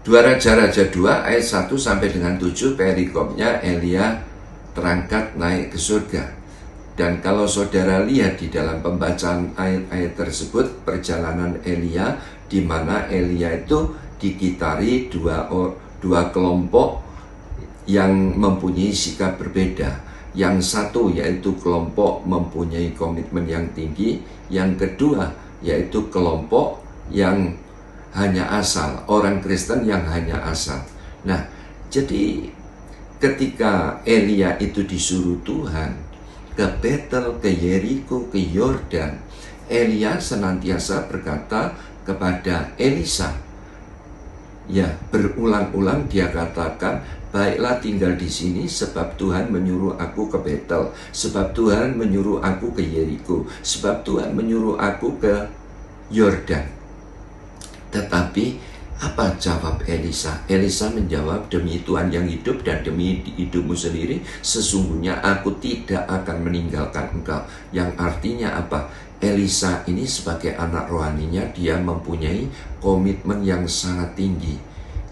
2 Raja-Raja 2 ayat 1 sampai dengan 7 perikopnya Elia terangkat naik ke surga. Dan kalau saudara lihat di dalam pembacaan ayat-ayat tersebut, perjalanan Elia, di mana Elia itu dikitari dua kelompok yang mempunyai sikap berbeda. Yang satu yaitu kelompok mempunyai komitmen yang tinggi, yang kedua yaitu kelompok yang hanya asal, orang Kristen yang hanya asal. Nah, jadi ketika Elia itu disuruh Tuhan ke Betel, ke Yeriko, ke Yordan, Elia senantiasa berkata kepada Elisa, ya, berulang-ulang dia katakan, baiklah tinggal di sini sebab Tuhan menyuruh aku ke Betel, sebab Tuhan menyuruh aku ke Yeriko, sebab Tuhan menyuruh aku ke Yordan. Tetapi apa jawab Elisa? Elisa menjawab, demi Tuhan yang hidup dan demi hidupmu sendiri, sesungguhnya aku tidak akan meninggalkan engkau. Yang artinya apa? Elisa ini sebagai anak rohaninya, dia mempunyai komitmen yang sangat tinggi.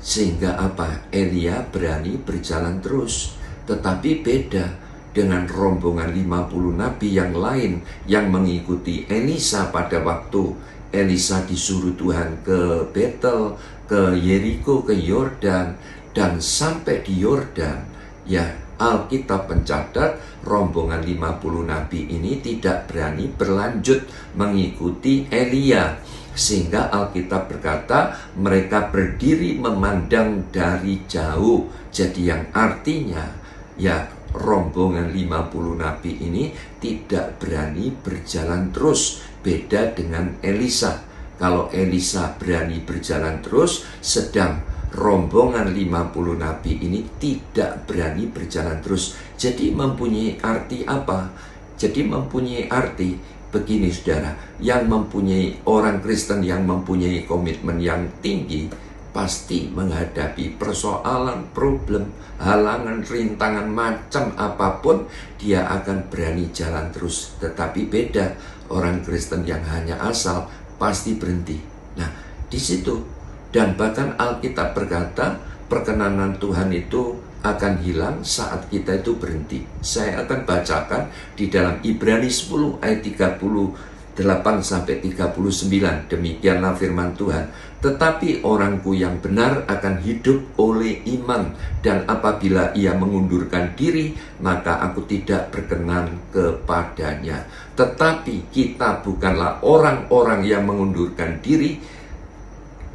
Sehingga apa? Elia berani berjalan terus. Tetapi beda dengan rombongan 50 nabi yang lain yang mengikuti Elisa pada waktu Elisa disuruh Tuhan ke Betel, ke Yeriko, ke Yordan, dan sampai di Yordan, ya, Alkitab mencatat rombongan 50 nabi ini tidak berani berlanjut mengikuti Elia, sehingga Alkitab berkata mereka berdiri memandang dari jauh. Jadi yang artinya, ya, rombongan 50 nabi ini tidak berani berjalan terus. Beda dengan Elisa. Kalau Elisa berani berjalan terus, sedang rombongan 50 nabi ini tidak berani berjalan terus. Jadi mempunyai arti apa? Jadi mempunyai arti begini saudara, yang mempunyai orang Kristen yang mempunyai komitmen yang tinggi pasti menghadapi persoalan, problem, halangan, rintangan macam apapun, dia akan berani jalan terus. Tetapi beda, orang Kristen yang hanya asal pasti berhenti. Nah, di situ, dan bahkan Alkitab berkata perkenanan Tuhan itu akan hilang saat kita itu berhenti. Saya akan bacakan di dalam Ibrani 10 ayat 38 sampai 39. Demikianlah firman Tuhan. Tetapi orangku yang benar akan hidup oleh iman, dan apabila ia mengundurkan diri, maka aku tidak berkenan kepadanya. Tetapi kita bukanlah orang-orang yang mengundurkan diri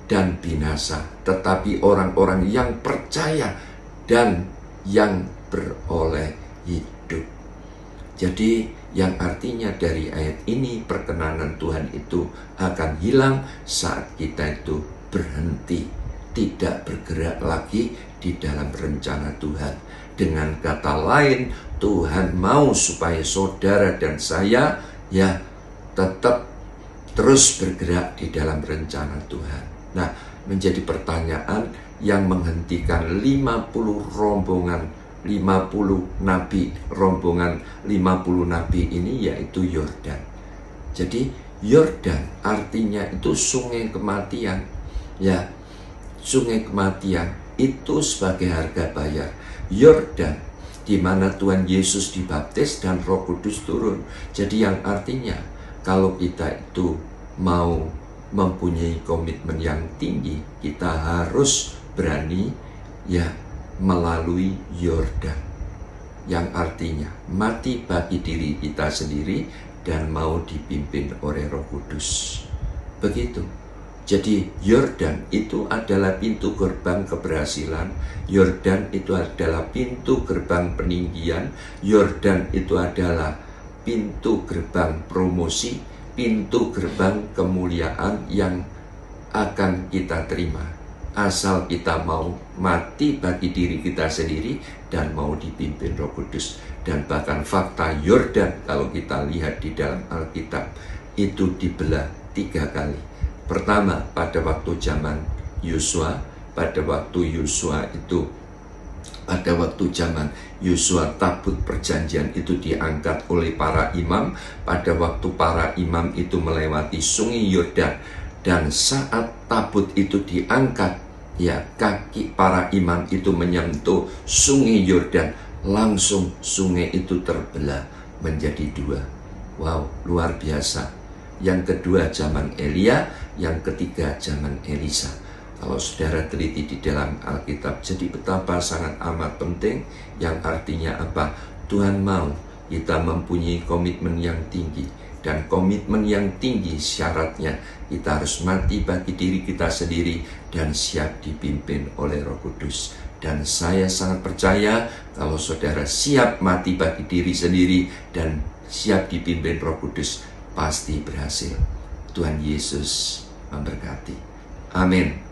dan binasa, tetapi orang-orang yang percaya dan yang beroleh hidup. Jadi yang artinya dari ayat ini, perkenanan Tuhan itu akan hilang saat kita itu berhenti, tidak bergerak lagi di dalam rencana Tuhan. Dengan kata lain, Tuhan mau supaya saudara dan saya, ya, tetap terus bergerak di dalam rencana Tuhan. Nah, menjadi pertanyaan yang menghentikan 50 rombongan 50 nabi, rombongan 50 nabi ini yaitu Yordan. Jadi Yordan artinya itu sungai kematian. Ya, sungai kematian itu sebagai harga bayar. Yordan di mana Tuhan Yesus dibaptis dan Roh Kudus turun. Jadi yang artinya kalau kita itu mau mempunyai komitmen yang tinggi, kita harus berani, ya, melalui Yordan, yang artinya mati bagi diri kita sendiri dan mau dipimpin oleh Roh Kudus. Begitu. Jadi Yordan itu adalah pintu gerbang keberhasilan, Yordan itu adalah pintu gerbang peninggian, Yordan itu adalah pintu gerbang promosi, pintu gerbang kemuliaan yang akan kita terima. Asal kita mau mati bagi diri kita sendiri dan mau dipimpin Roh Kudus. Dan bahkan fakta Yordan kalau kita lihat di dalam Alkitab itu dibelah 3 kali. Pertama pada waktu zaman Yosua, pada waktu zaman Yosua tabut perjanjian itu diangkat oleh para imam, pada waktu para imam itu melewati sungai Yordan, dan saat tabut itu diangkat, Ya, kaki para imam itu menyentuh sungai Yordan, langsung sungai itu terbelah menjadi dua. Wow, luar biasa. Yang kedua zaman Elia, yang ketiga zaman Elisa. Kalau saudara teliti di dalam Alkitab, jadi betapa sangat amat penting, yang artinya apa? Tuhan mau kita mempunyai komitmen yang tinggi. Dan komitmen yang tinggi syaratnya kita harus mati bagi diri kita sendiri dan siap dipimpin oleh Roh Kudus. Dan saya sangat percaya kalau saudara siap mati bagi diri sendiri dan siap dipimpin Roh Kudus, pasti berhasil. Tuhan Yesus memberkati. Amin.